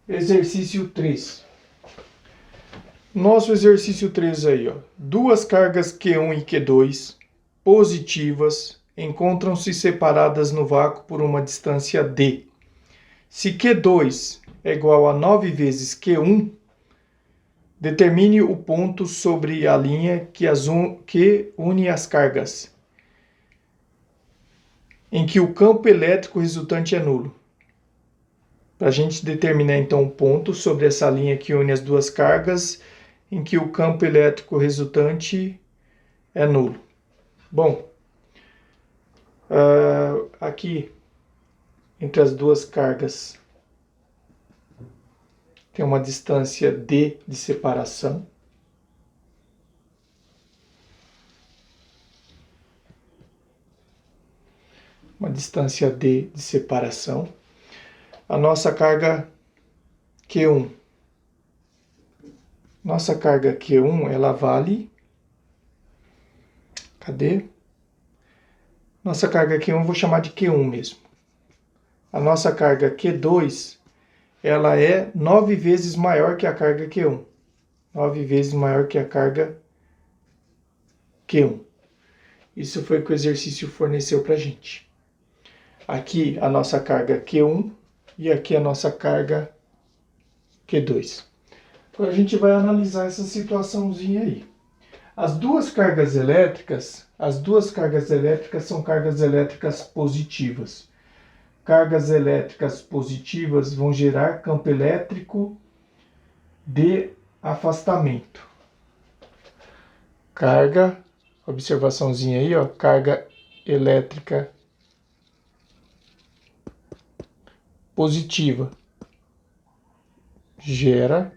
Exercício 3. Nosso exercício 3 aí, ó. Duas cargas Q1 e Q2 positivas encontram-se separadas no vácuo por uma distância d. Se Q2 é igual a 9 vezes Q1, determine o ponto sobre a linha que une as cargas, em que o campo elétrico resultante é nulo. Para a gente determinar então o ponto sobre essa linha que une as duas cargas, em que o campo elétrico resultante é nulo. Bom, aqui entre as duas cargas tem uma distância d de separação. Uma distância d de separação. A nossa carga Q1. Nossa carga Q1, ela vale... Cadê? Nossa carga Q1, vou chamar de Q1 mesmo. A nossa carga Q2, ela é 9 vezes maior que a carga Q1. 9 vezes maior que a carga Q1. Isso foi o que o exercício forneceu para a gente. Aqui a nossa carga Q1 e aqui a nossa carga Q2. Agora a gente vai analisar essa situaçãozinha aí. As duas cargas elétricas são cargas elétricas positivas. Cargas elétricas positivas vão gerar campo elétrico de afastamento. Carga, observaçãozinha aí, ó, carga elétrica positiva gera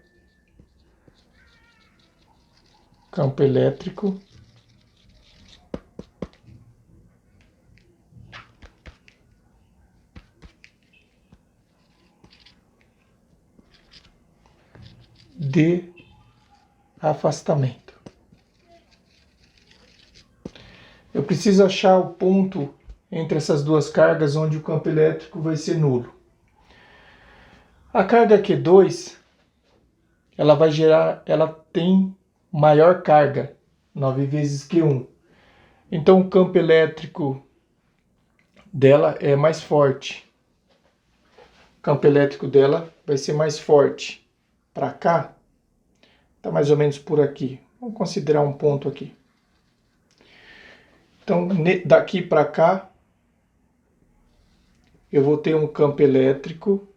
campo elétrico de afastamento. Eu preciso achar o ponto entre essas duas cargas onde o campo elétrico vai ser nulo. A carga Q2, ela tem maior carga, 9 vezes Q1. Então o campo elétrico dela é mais forte. O campo elétrico dela vai ser mais forte. Para cá, está mais ou menos por aqui. Vamos considerar um ponto aqui. Então, daqui para cá, eu vou ter um campo elétrico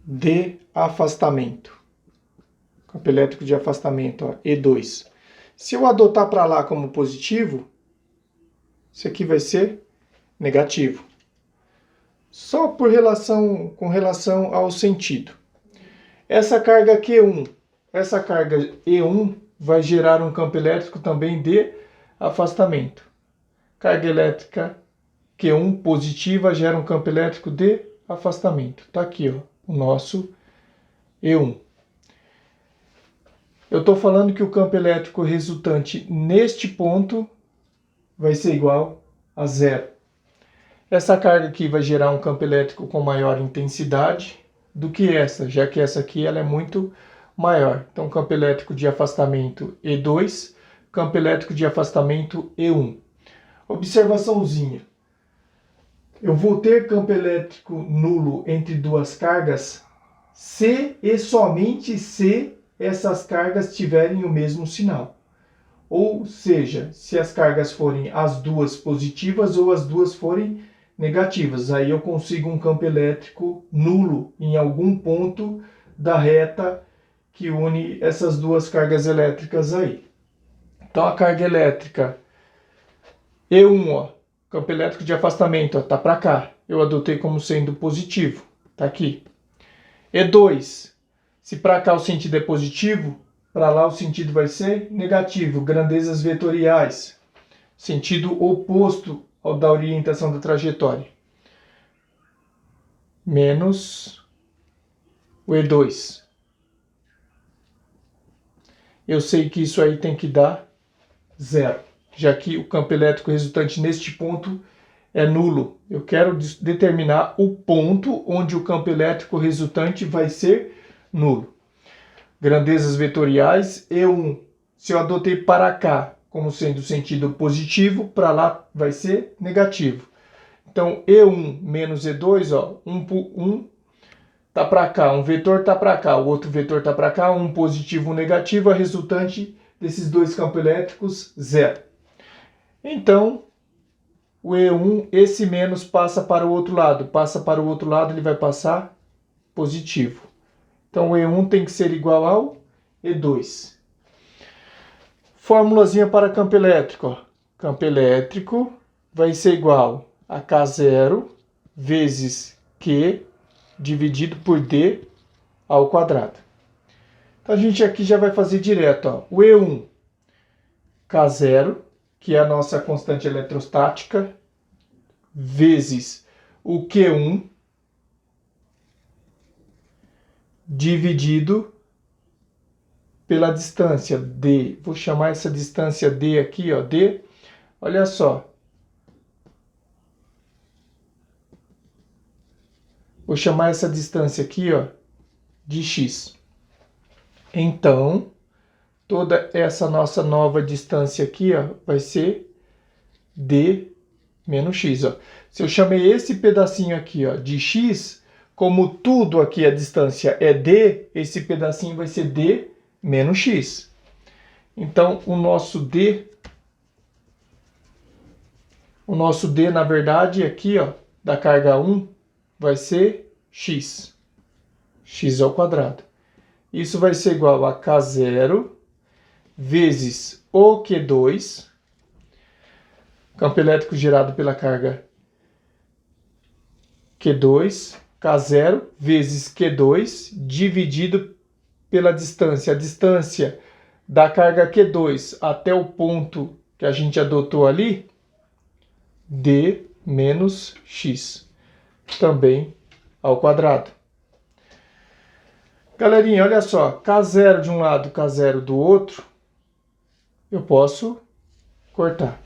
de afastamento. Campo elétrico de afastamento, ó, E2. Se eu adotar para lá como positivo, isso aqui vai ser negativo. Só com relação ao sentido. Essa carga Q1, essa carga E1 vai gerar um campo elétrico também de afastamento. Carga elétrica Q1 positiva gera um campo elétrico de afastamento. Está aqui, ó, o nosso E1. Eu estou falando que o campo elétrico resultante neste ponto vai ser igual a zero. Essa carga aqui vai gerar um campo elétrico com maior intensidade do que essa, já que essa aqui ela é muito maior. Então, campo elétrico de afastamento E2, campo elétrico de afastamento E1. Observaçãozinha. Eu vou ter campo elétrico nulo entre duas cargas se e somente se essas cargas tiverem o mesmo sinal. Ou seja, se as cargas forem as duas positivas ou as duas forem negativas. Aí eu consigo um campo elétrico nulo em algum ponto da reta que une essas duas cargas elétricas aí. Então a carga elétrica E1, ó, campo elétrico de afastamento, está para cá. Eu adotei como sendo positivo. Está aqui. E2, se para cá o sentido é positivo, para lá o sentido vai ser negativo. Grandezas vetoriais. Sentido oposto ao da orientação da trajetória. Menos o E2. Eu sei que isso aí tem que dar zero, já que o campo elétrico resultante neste ponto é nulo. Eu quero determinar o ponto onde o campo elétrico resultante vai ser nulo. Grandezas vetoriais, E1, se eu adotei para cá como sendo sentido positivo, para lá vai ser negativo. Então, E1 menos E2, ó, um tá para cá, um vetor tá para cá, o outro vetor tá para cá, um positivo, um negativo, a resultante desses dois campos elétricos, zero. Então, o E1, esse menos passa para o outro lado, ele vai passar positivo. Então, o E1 tem que ser igual ao E2. Fórmulazinha para campo elétrico. Ó. Campo elétrico vai ser igual a K0 vezes Q dividido por D ao quadrado. Então, a gente aqui já vai fazer direto. Ó. O E1, K0, que é a nossa constante eletrostática, vezes o Q1 dividido pela distância D. Vou chamar essa distância D aqui, ó, D. Olha só. Vou chamar essa distância aqui, ó, de x. Então, toda essa nossa nova distância aqui, ó, vai ser D menos x, ó. Se eu chamei esse pedacinho aqui, ó, de x, como tudo aqui a distância é D, esse pedacinho vai ser D menos x. Então, o nosso D, na verdade, aqui, ó, da carga 1, vai ser x. X ao quadrado. Isso vai ser igual a K0 vezes o Q2, campo elétrico gerado pela carga Q2, K0 vezes Q2, dividido pela distância. A distância da carga Q2 até o ponto que a gente adotou ali, D menos x, também ao quadrado. Galerinha, olha só, K0 de um lado, K0 do outro, eu posso cortar.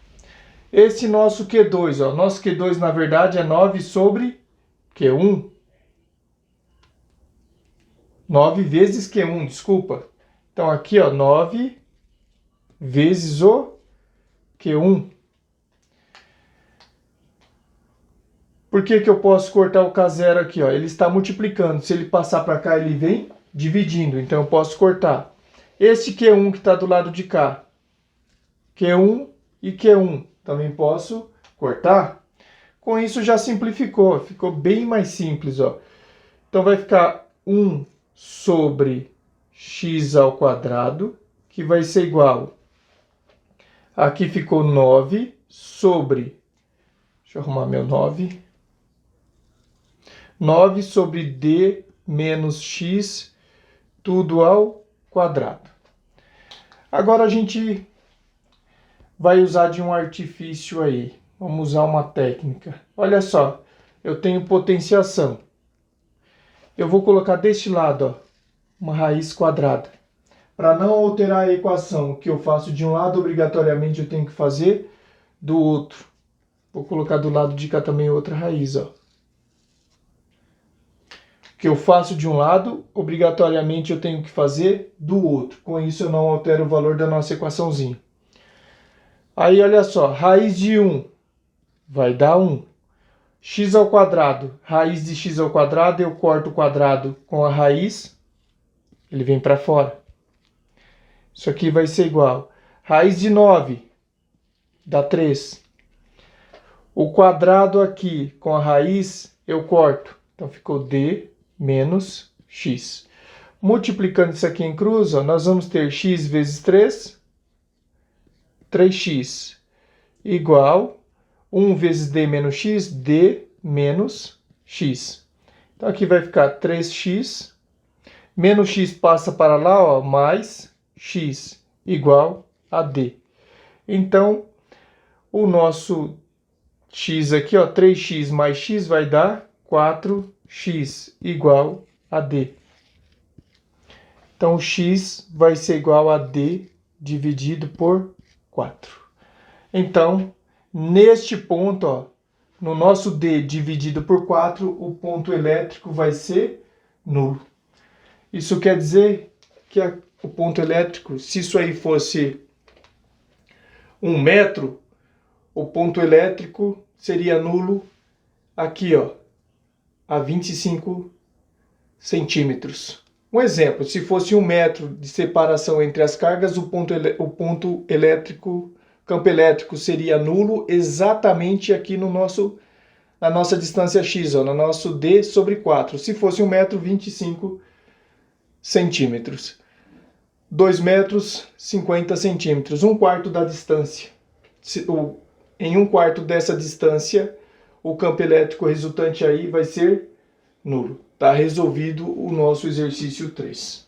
Esse nosso Q2, ó, nosso Q2 na verdade é 9 sobre Q1. 9 vezes Q1, desculpa. Então aqui, ó, 9 vezes o Q1. Por que que eu posso cortar o K0 aqui, ó? Ele está multiplicando. Se ele passar para cá, ele vem dividindo. Então eu posso cortar. Este Q1 que está do lado de cá, Q1 e Q1, também posso cortar. Com isso já simplificou, ficou bem mais simples, ó. Então vai ficar 1 sobre x ao quadrado, que vai ser igual. Aqui ficou 9 sobre, deixa eu arrumar meu 9. 9 sobre d menos x, tudo ao quadrado. Agora a gente vai usar de um artifício aí. Vamos usar uma técnica. Olha só, eu tenho potenciação. Eu vou colocar deste lado, ó, uma raiz quadrada. Para não alterar a equação, o que eu faço de um lado, obrigatoriamente eu tenho que fazer do outro. Vou colocar do lado de cá também outra raiz, ó. O que eu faço de um lado, obrigatoriamente eu tenho que fazer do outro. Com isso eu não altero o valor da nossa equaçãozinha. Aí olha só, raiz de 1 vai dar 1. X ao quadrado, raiz de x ao quadrado, eu corto o quadrado com a raiz, ele vem para fora. Isso aqui vai ser igual. Raiz de 9 dá 3. O quadrado aqui com a raiz eu corto. Então ficou d menos x. Multiplicando isso aqui em cruz, ó, nós vamos ter x vezes 3, 3x, igual 1 vezes d menos x, d menos x. Então aqui vai ficar 3x, menos x passa para lá, ó, mais x, igual a d. Então, o nosso x aqui, ó, 3x mais x vai dar 4x, igual a d. Então, x vai ser igual a d dividido por 4. Então, neste ponto, ó, no nosso D dividido por 4, o ponto elétrico vai ser nulo. Isso quer dizer que o ponto elétrico, se isso aí fosse 1 metro, o ponto elétrico seria nulo aqui, ó, a 25 centímetros. Um exemplo, se fosse 1 metro de separação entre as cargas, o ponto elétrico, campo elétrico seria nulo exatamente aqui no na nossa distância x, ó, no nosso D sobre 4. Se fosse 1 metro, 25 centímetros. 2 metros, 50 centímetros. 1/4 da distância. Em 1/4 dessa distância, o campo elétrico resultante aí vai ser nulo. Está resolvido o nosso exercício 3.